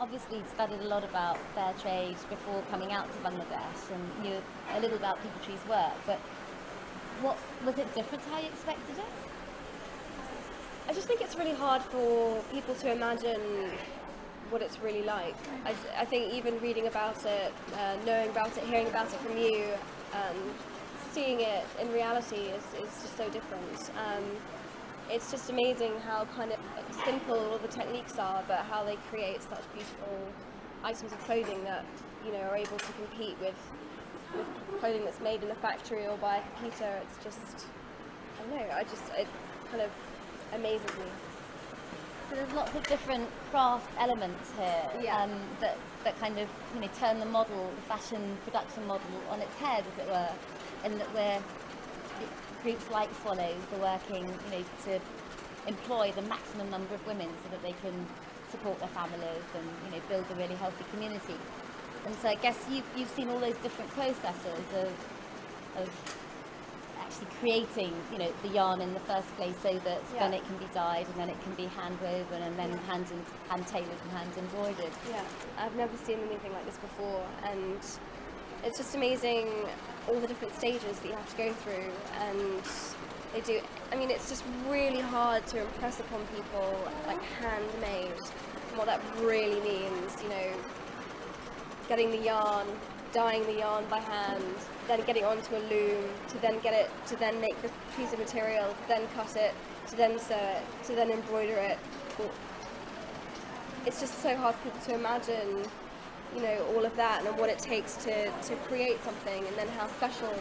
obviously studied a lot about fair trade before coming out to Bangladesh and knew a little about People Tree's work, but what was it different to how you expected it? I just think it's really hard for people to imagine what it's really like. I think even reading about it, knowing about it, hearing about it from you, seeing it in reality is just so different. It's just amazing how kind of simple all the techniques are, but how they create such beautiful items of clothing that, you know, are able to compete with clothing that's made in a factory or by a computer. It's just, I don't know, it kind of amazes me. So there's lots of different craft elements here, Yeah. that kind of, you know, turn the model, the fashion production model, on its head, as it were, and that groups like Swallows are working, you know, to employ the maximum number of women so that they can support their families and, you know, build a really healthy community. And so I guess you've seen all those different processes of actually creating, you know, the yarn in the first place, so that then it can be dyed and then it can be hand woven and then hand tailored and hand embroidered. Yeah, I've never seen anything like this before, and it's just amazing all the different stages that you have to go through. And they do, I mean, it's just really hard to impress upon people, like, handmade, and what that really means, you know, getting the yarn, dyeing the yarn by hand, then getting it onto a loom, to then get it, to then make the piece of material, to then cut it, to then sew it, to then embroider it. It's just so hard for people to imagine, you know, all of that and what it takes to create something, and then how special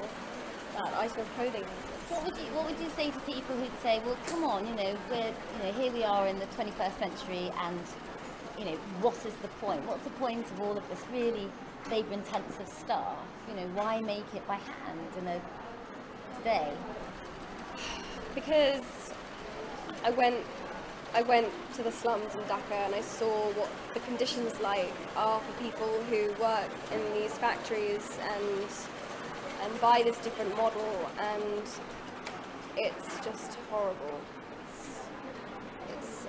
that item of clothing is. What would you say to people who'd say, well, come on, you know, here we are in the 21st century, and, you know, what is the point? What's the point of all of this really labour-intensive stuff? You know, why make it by hand today? Because I went to the slums in Dhaka, and I saw what the conditions like are for people who work in these factories and buy this different model, and it's just horrible. It's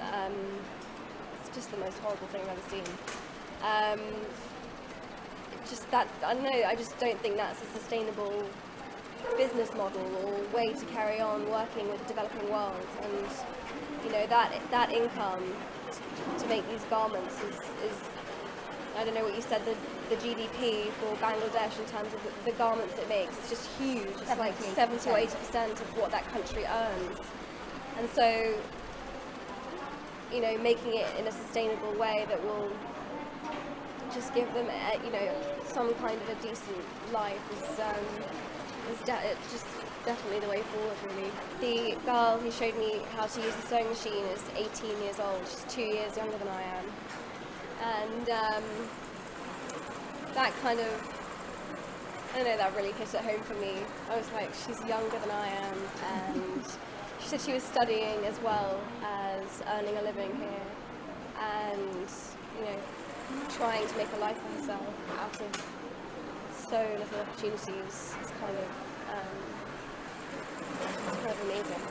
just the most horrible thing I've ever seen. Just that, I don't know, I just don't think that's a sustainable business model or way to carry on working with the developing world. And, you know, that income to make these garments is I don't know what you said, the GDP for Bangladesh in terms of the garments it makes, it's just huge. It's like 70 or 80% of what that country earns. And so, you know, making it in a sustainable way that will just give them, you know, some kind of a decent life is just definitely the way forward, really. The girl who showed me how to use the sewing machine is 18 years old. She's 2 years younger than I am. And that kind of, I don't know, that really hit it home for me. I was like, she's younger than I am, and she said she was studying as well as earning a living here, and, you know, trying to make a life for herself out of so little opportunities. It's kind of amazing.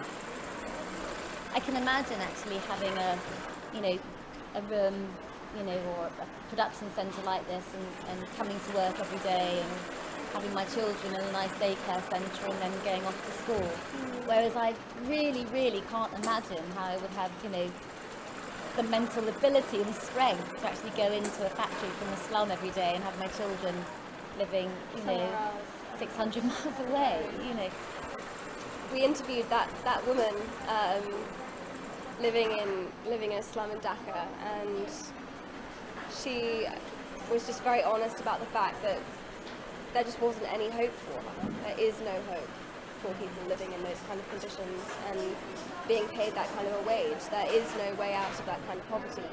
I can imagine actually having a room, you know, or a production centre like this, and coming to work every day, and having my children in a nice daycare centre, and then going off to school. Whereas I really, really can't imagine how I would have, you know, the mental ability and strength to actually go into a factory from a slum every day and have my children living, you know, 600 miles away, you know. We interviewed that woman living in a slum in Dhaka, and she was just very honest about the fact that there just wasn't any hope for her. There is no hope for people living in those kind of conditions and being paid that kind of a wage. There is no way out of that kind of poverty.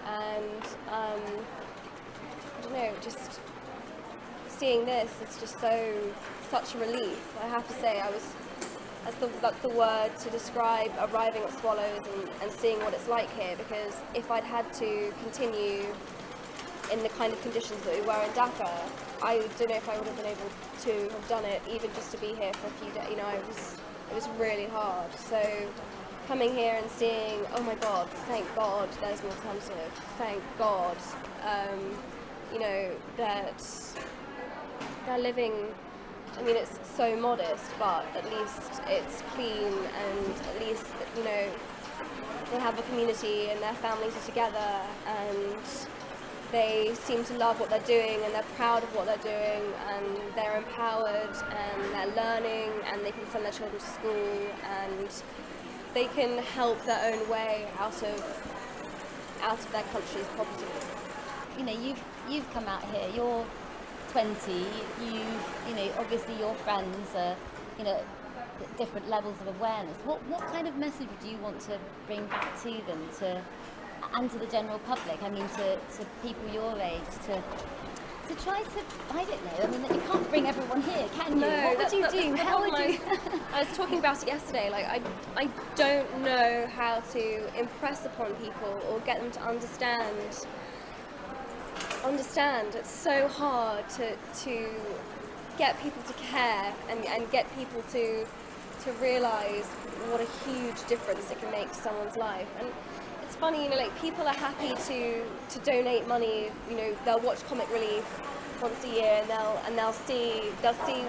And I don't know, just seeing this, it's just such a relief. I have to say, that's the word to describe arriving at Swallows and seeing what it's like here, because if I'd had to continue in the kind of conditions that we were in Dhaka, I don't know if I would have been able to have done it, even just to be here for a few days. You know, it was really hard. So coming here and seeing, oh my God, thank God there's an alternative, thank God, you know, that they're living, I mean, it's so modest, but at least it's clean, and at least, you know, they have a community and their families are together, and they seem to love what they're doing, and they're proud of what they're doing, and they're empowered, and they're learning, and they can send their children to school, and they can help their own way out of their country's poverty. You know, you've come out here. You're 20. You know, obviously your friends are, you know, at different levels of awareness. What kind of message would you want to bring back to them, and to the general public? I mean, to people your age, to try to, I don't know, I mean, you can't bring everyone here, can you? No, what would you do? How would you? I was talking about it yesterday, like, I don't know how to impress upon people or get them to understand. It's so hard to get people to care and get people to realise what a huge difference it can make to someone's life. And it's funny, you know, like, people are happy to donate money. You know, they'll watch Comic Relief once a year, and they'll see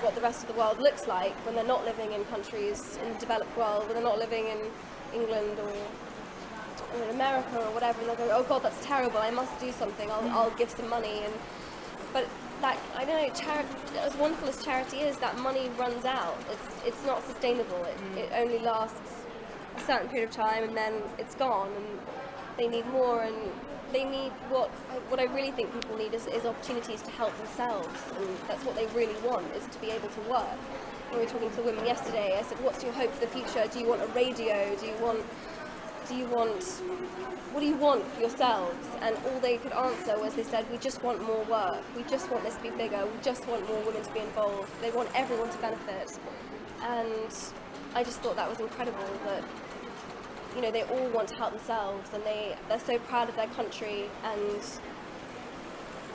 what the rest of the world looks like when they're not living in countries in the developed world, when they're not living in England or in America or whatever, and they'll go, oh God, that's terrible, I must do something, I'll give some money. But that, I don't know, as wonderful as charity is, that money runs out. It's not sustainable. It only lasts a certain period of time, and then it's gone, and they need more, and they need what I really think people need is opportunities to help themselves, and that's what they really want, is to be able to work. When we were talking to the women yesterday, I said, what's your hope for the future? Do you want a radio? What do you want for yourselves? And all they could answer was, they said, we just want more work, we just want this to be bigger, we just want more women to be involved, they want everyone to benefit. And I just thought that was incredible, that, you know, they all want to help themselves, and they're so proud of their country, and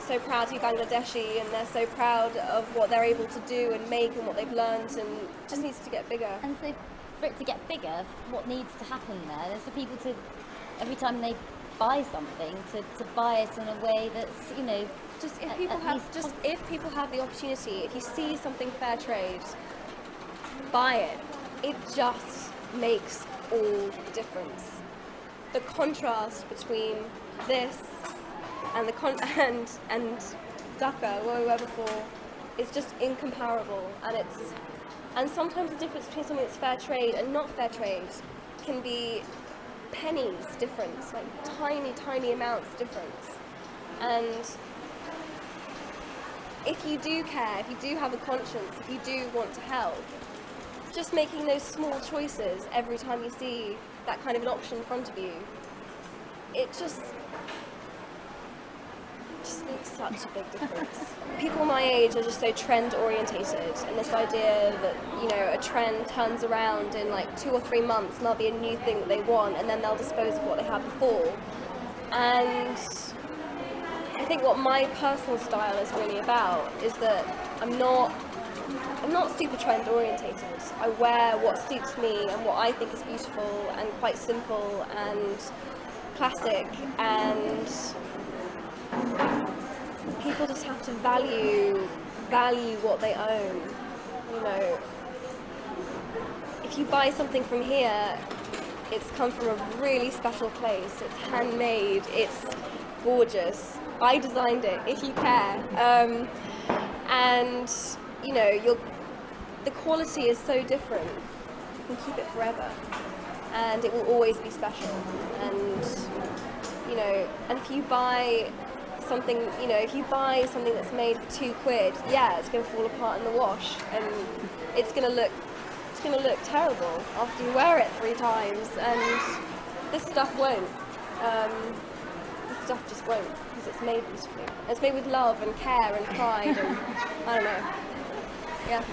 so proud to be Bangladeshi, and they're so proud of what they're able to do and make and what they've learned, and it just needs to get bigger. And so, for it to get bigger, what needs to happen there is for people to, every time they buy something, to buy it in a way that's, you know, if people have the opportunity, if you see something fair trade, buy it. It just makes all the difference. The contrast between this and and Dhaka, where we were before, is just incomparable, and sometimes the difference between something that's fair trade and not fair trade can be pennies difference, like tiny amounts difference. And if you do care, if you do have a conscience, if you do want to help, just making those small choices every time you see that kind of an option in front of you, it just makes such a big difference. People my age are just so trend orientated, and this idea that, you know, a trend turns around in like 2 or 3 months and there'll be a new thing that they want, and then they'll dispose of what they had before. And I think what my personal style is really about is that I'm not super trend orientated. I wear what suits me and what I think is beautiful and quite simple and classic, and people just have to value what they own. You know, if you buy something from here, it's come from a really special place, it's handmade, it's gorgeous, I designed it, if you care. And, you know, the quality is so different, you can keep it forever, and it will always be special. And, you know, and if you buy something, you know, if you buy something that's made for £2, yeah, it's going to fall apart in the wash, and it's going to look terrible after you wear it 3 times, and this stuff won't. This stuff just won't, because it's made beautifully. It's made with love and care and pride, and I don't know. Yeah.